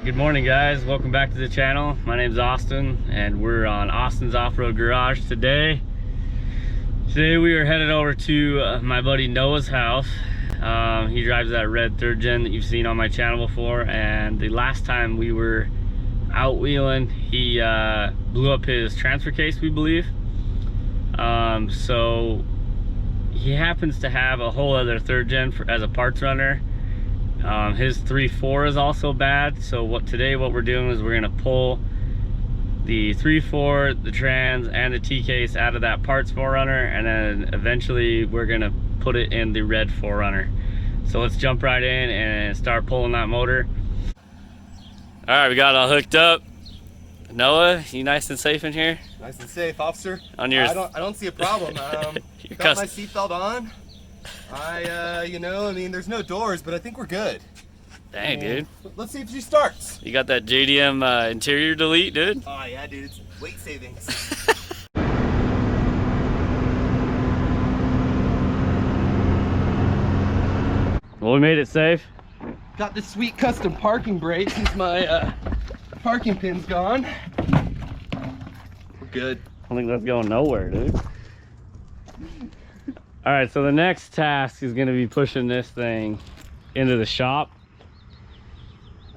Good morning, guys. Welcome back to the channel. My name's Austin and we're on Austin's Off-Road Garage today. Today we are headed over to my buddy Noah's house. He drives that red third gen that you've seen on my channel before, and the last time we were out wheeling he blew up his transfer case, we believe. So he happens to have a whole other third gen as a parts runner. His 3.4 is also bad, so today what we're doing is we're gonna pull the 3.4, the trans, and the T-case out of that parts 4Runner, and then eventually we're gonna put it in the red 4Runner. So let's jump right in and start pulling that motor. All right, we got it all hooked up. Noah, you nice and safe in here? Nice and safe, officer. On your... I don't see a problem. Got my seatbelt on. I mean, there's no doors, but I think we're good. Dang, dude. Let's see if she starts. You got that JDM interior delete, dude? Oh yeah, dude, it's weight savings. Well, we made it safe. Got this sweet custom parking brake since my parking pin's gone. We're good. I don't think that's going nowhere, dude. All right, so the next task is gonna be pushing this thing into the shop.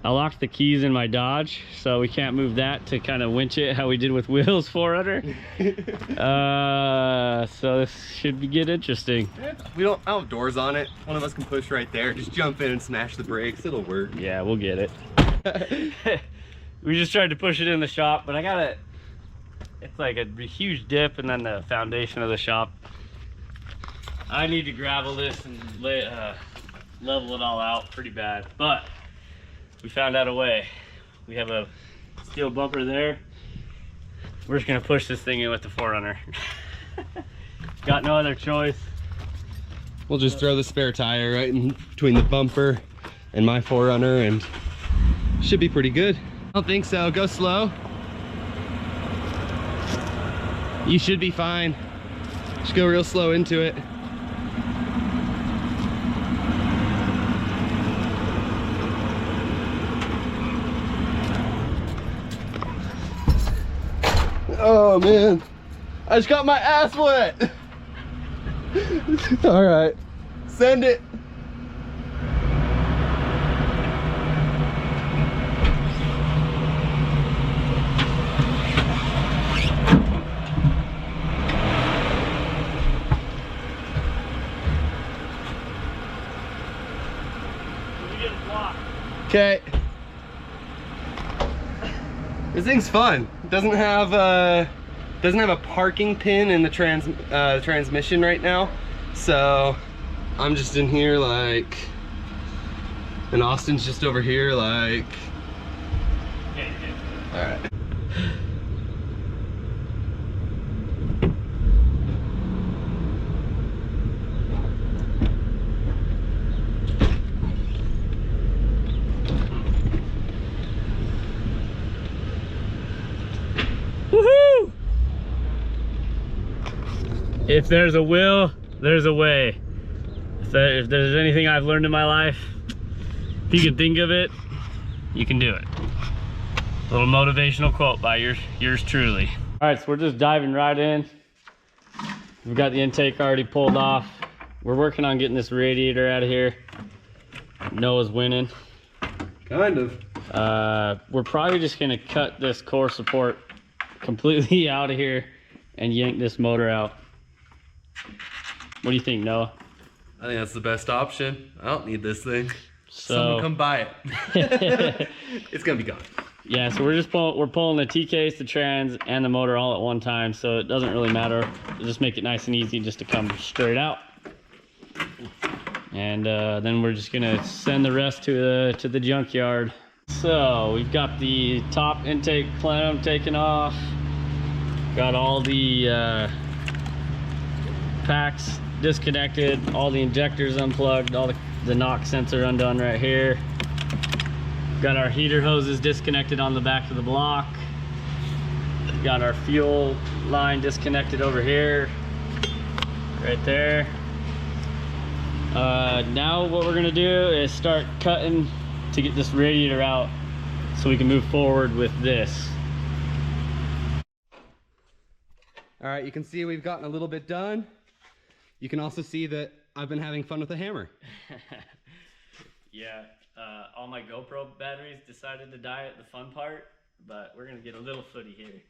I locked the keys in my Dodge, so we can't move that to kind of winch it how we did with Will's 4Runner. So this should get interesting. I don't have doors on it. One of us can push right there. Just jump in and smash the brakes. It'll work. Yeah, we'll get it. We just tried to push it in the shop, but it's like a huge dip, and then the foundation of the shop. I need to gravel this and level it all out pretty bad, but we found out a way. We have a steel bumper there. We're just gonna push this thing in with the 4Runner. Got no other choice. We'll just throw the spare tire right in between the bumper and my 4Runner, and should be pretty good. I don't think so. Go slow. You should be fine. Just go real slow into it. Oh man, I just got my ass wet. All right, send it. Okay. This thing's fun. It doesn't have a parking pin in the transmission right now, so I'm just in here like, and Austin's just over here like. All right. Woohoo! If there's a will, there's a way. If there's anything I've learned in my life, if you can think of it, you can do it. A little motivational quote by yours truly. All right, so we're just diving right in. We've got the intake already pulled off. We're working on getting this radiator out of here. Noah's winning. Kind of. We're probably just gonna cut this core support completely out of here and yank this motor out. What do you think, Noah? I think that's the best option. I don't need this thing. So someone come buy it. It's gonna be gone. Yeah, so we're pulling the T-case, the trans, and the motor all at one time, so it doesn't really matter. We'll just make it nice and easy just to come straight out. And then we're just gonna send the rest to the junkyard. So we've got the top intake plenum taken off. Got all the packs disconnected, all the injectors unplugged, all the knock sensor undone right here. Got our heater hoses disconnected on the back of the block. Got our fuel line disconnected over here, right there. Now what we're gonna do is start cutting to get this radiator out. so we can move forward with this. All right, you can see we've gotten a little bit done. You can also see that I've been having fun with the hammer. Yeah, all my GoPro batteries decided to die at the fun part, but we're gonna get a little footy here.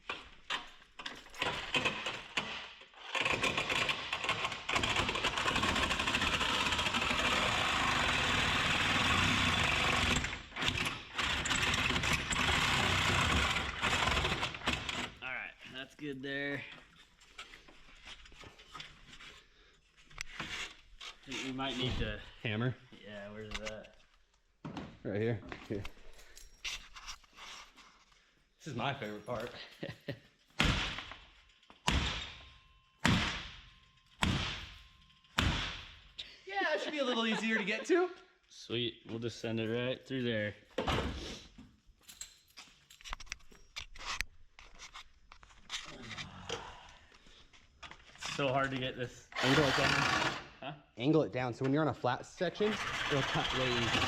All right, that's good there. I think we might need to... Hammer? Yeah, where's that? Right here. Here. This is my favorite part. Yeah, it should be a little easier to get to. Sweet, we'll just send it right through there. It's so hard to get this. Angle it down. Huh? Angle it down so when you're on a flat section, it'll cut way easier.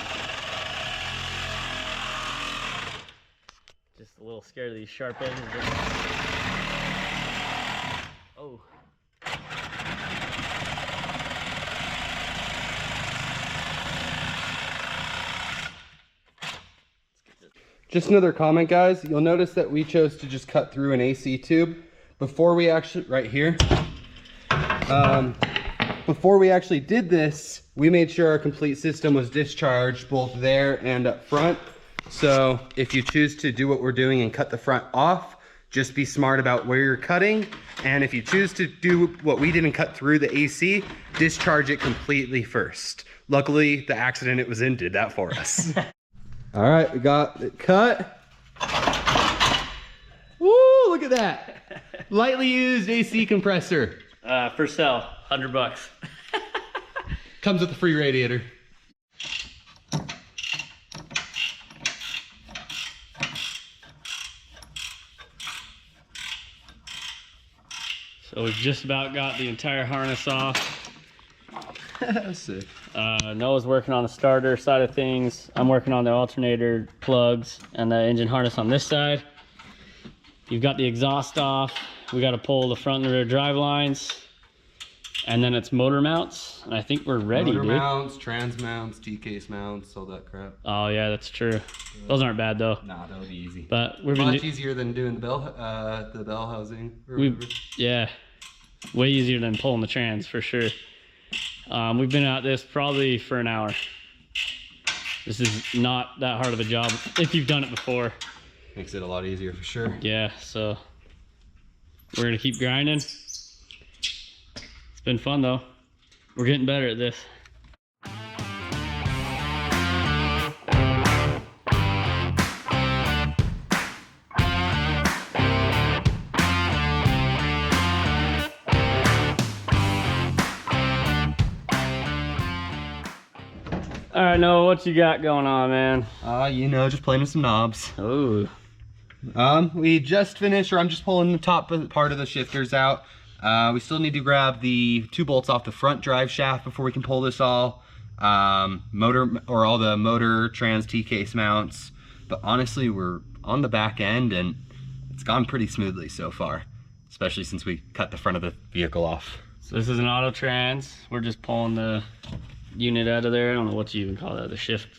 Just a little scared of these sharp edges. Oh. Just another comment, guys. You'll notice that we chose to just cut through an AC tube before we actually, right here. Before we actually did this, we made sure our complete system was discharged both there and up front. So if you choose to do what we're doing and cut the front off, just be smart about where you're cutting. And if you choose to do what we did and cut through the AC, discharge it completely first. Luckily, the accident it was in did that for us. All right, we got it cut. Woo, look at that. Lightly used AC compressor. For sale, $100. Comes with a free radiator. So we've just about got the entire harness off. That's sick. Noah's working on the starter side of things. I'm working on the alternator plugs and the engine harness on this side. You've got the exhaust off. We got to pull the front and rear drive lines. And then it's motor mounts. And I think we're ready, Motor dude. mounts, trans mounts, T-case mounts, all that crap. Oh yeah, that's true. Those aren't bad though. Nah, that'll be easy. But we're much easier than doing the bell housing. Yeah, way easier than pulling the trans for sure. We've been at this probably for an hour. This is not that hard of a job if you've done it before. Makes it a lot easier for sure. Yeah, so we're gonna keep grinding. It's been fun though. We're getting better at this. All right, Noah, what you got going on, man? You know, just playing with some knobs. Oh. We just finished, or I'm just pulling the top part of the shifters out. We still need to grab the 2 bolts off the front drive shaft before we can pull this all. All the motor trans T-case mounts. But honestly, we're on the back end and it's gone pretty smoothly so far, especially since we cut the front of the vehicle off. So this is an auto trans. We're just pulling the unit out of there. I don't know what you even call that, the shift,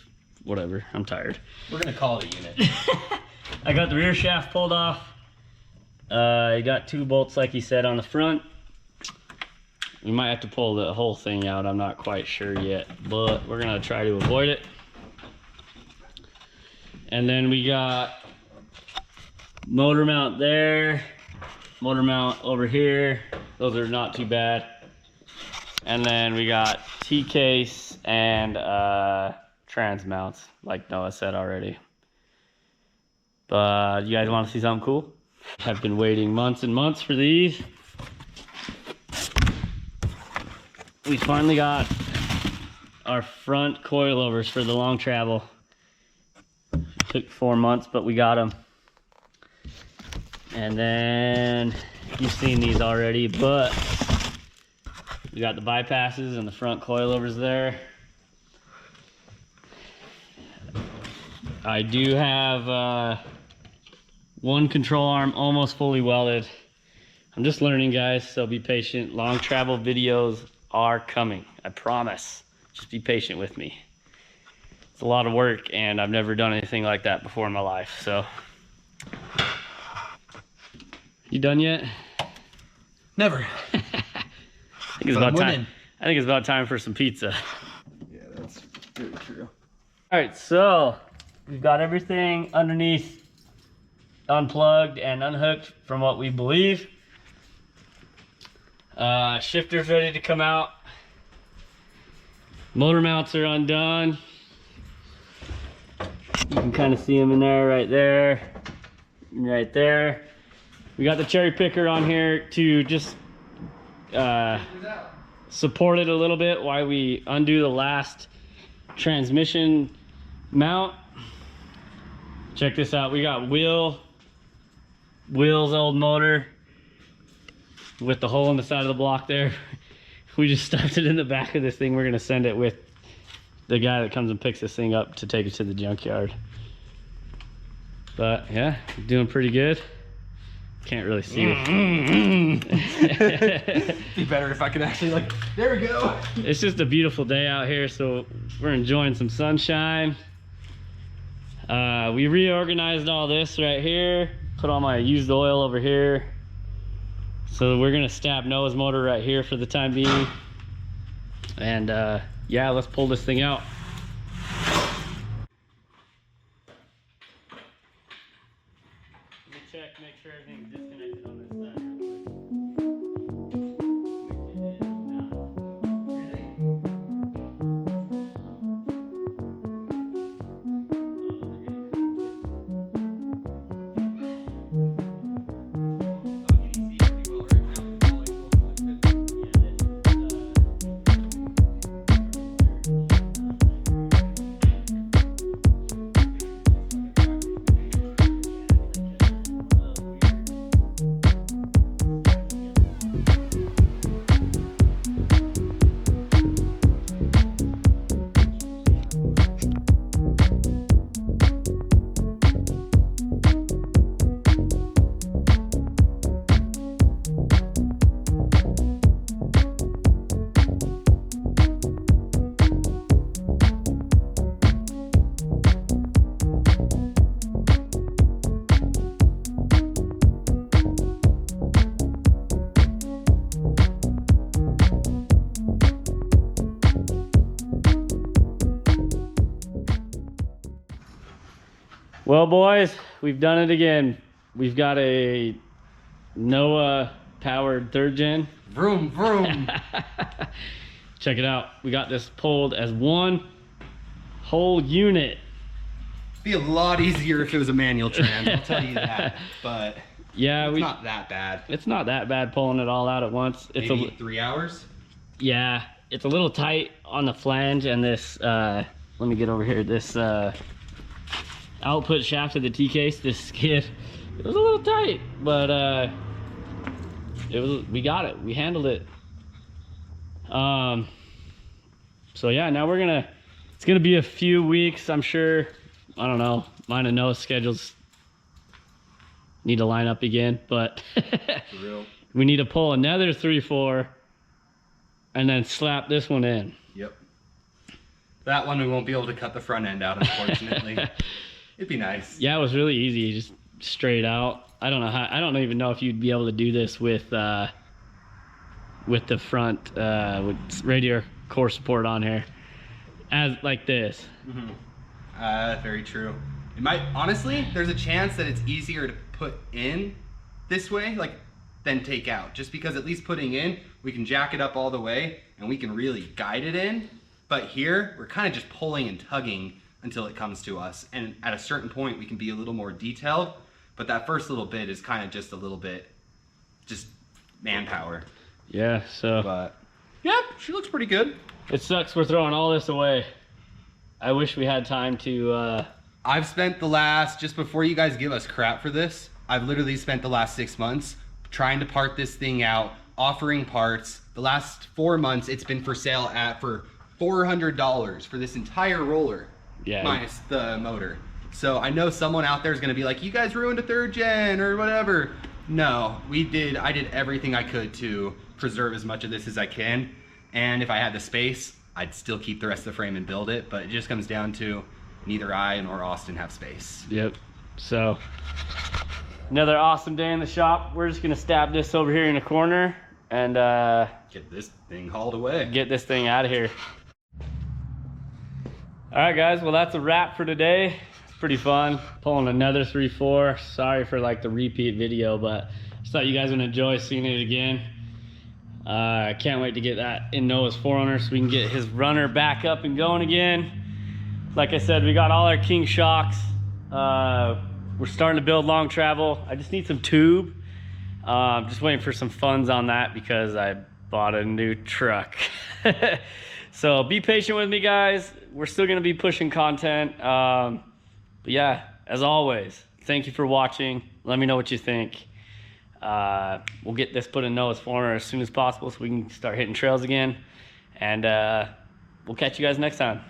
whatever. I'm tired. We're gonna call it a unit. I got the rear shaft pulled off. I got 2 bolts, like he said, on the front. We might have to pull the whole thing out. I'm not quite sure yet, but we're gonna try to avoid it. And then we got motor mount there, motor mount over here. Those are not too bad. And then we got T-case and trans mounts, like Noah said already. But you guys want to see something cool? I've been waiting months and months for these. We finally got our front coilovers for the long travel. It took 4 months, but we got them. And then you've seen these already, but we got the bypasses and the front coilovers there. I do have one control arm almost fully welded. I'm just learning, guys, so be patient. Long travel videos are coming, I promise. Just be patient with me. It's a lot of work, and I've never done anything like that before in my life, so. You done yet? Never. I think it's about time. I think it's about time for some pizza. Yeah, that's very true. All right, so we've got everything underneath unplugged and unhooked from what we believe. Shifter's ready to come out. Motor mounts are undone. You can kind of see them in there, right there, right there. We got the cherry picker on here to just support it a little bit while we undo the last transmission mount. Check this out. We got Will's old motor with the hole in the side of the block there. We just stuffed it in the back of this thing. We're gonna send it with the guy that comes and picks this thing up to take it to the junkyard. But yeah, doing pretty good. Can't really see it. Be better if I could actually, like, there we go. It's just a beautiful day out here, so we're enjoying some sunshine. We reorganized all this right here, put all my used oil over here. So we're gonna stab Noah's motor right here for the time being. And yeah, let's pull this thing out. Let me check, make sure everything's disconnected on this side. Well, boys, we've done it again. We've got a Noah powered third gen. Vroom, vroom. Check it out. We got this pulled as one whole unit. Be a lot easier if it was a manual trans, I'll tell you that. But yeah, it's not that bad. It's not that bad pulling it all out at once. It's maybe 3 hours? Yeah, it's a little tight on the flange, and this, let me get over here, this output shaft of the T-case, this skid, it was a little tight, but we got it, we handled it. So yeah, now it's gonna be a few weeks, I'm sure. I don't know, mine and Noah's schedules need to line up again, but For real. We need to pull another 3.4 and then slap this one in. Yep. That one we won't be able to cut the front end out, unfortunately. It'd be nice. Yeah, it was really easy, just straight out. I don't even know if you'd be able to do this with the front with radiator core support on here, as like this. Very true. It might, honestly, there's a chance that it's easier to put in this way, like, than take out. Just because at least putting in, we can jack it up all the way and we can really guide it in. But here, we're kind of just pulling and tugging until it comes to us. And at a certain point, we can be a little more detailed. But that first little bit is kind of just a little bit, just manpower. Yeah, so. But, yeah, she looks pretty good. It sucks we're throwing all this away. I wish we had time to, I've spent the last, just before you guys give us crap for this, I've literally spent the last 6 months trying to part this thing out, offering parts. The last 4 months, it's been for sale for $400 for this entire roller, yeah, minus the motor. So I know someone out there is gonna be like, you guys ruined a 3rd gen or whatever. No, I did everything I could to preserve as much of this as I can. And if I had the space, I'd still keep the rest of the frame and build it, but it just comes down to neither I nor Austin have space. Yep. So another awesome day in the shop. We're just gonna stab this over here in the corner and get this thing hauled away. Get this thing out of here. All right, guys. Well, that's a wrap for today. It's pretty fun pulling another 3.4. Sorry for like the repeat video, but just thought you guys would enjoy seeing it again. I can't wait to get that in Noah's 4Runner so we can get his runner back up and going again. Like I said, we got all our King shocks. We're starting to build long travel. I just need some tube. Just waiting for some funds on that because I bought a new truck. So be patient with me, guys. We're still gonna be pushing content. But yeah, as always, thank you for watching. Let me know what you think. We'll get this put in Noah's 4Runner as soon as possible so we can start hitting trails again. And we'll catch you guys next time.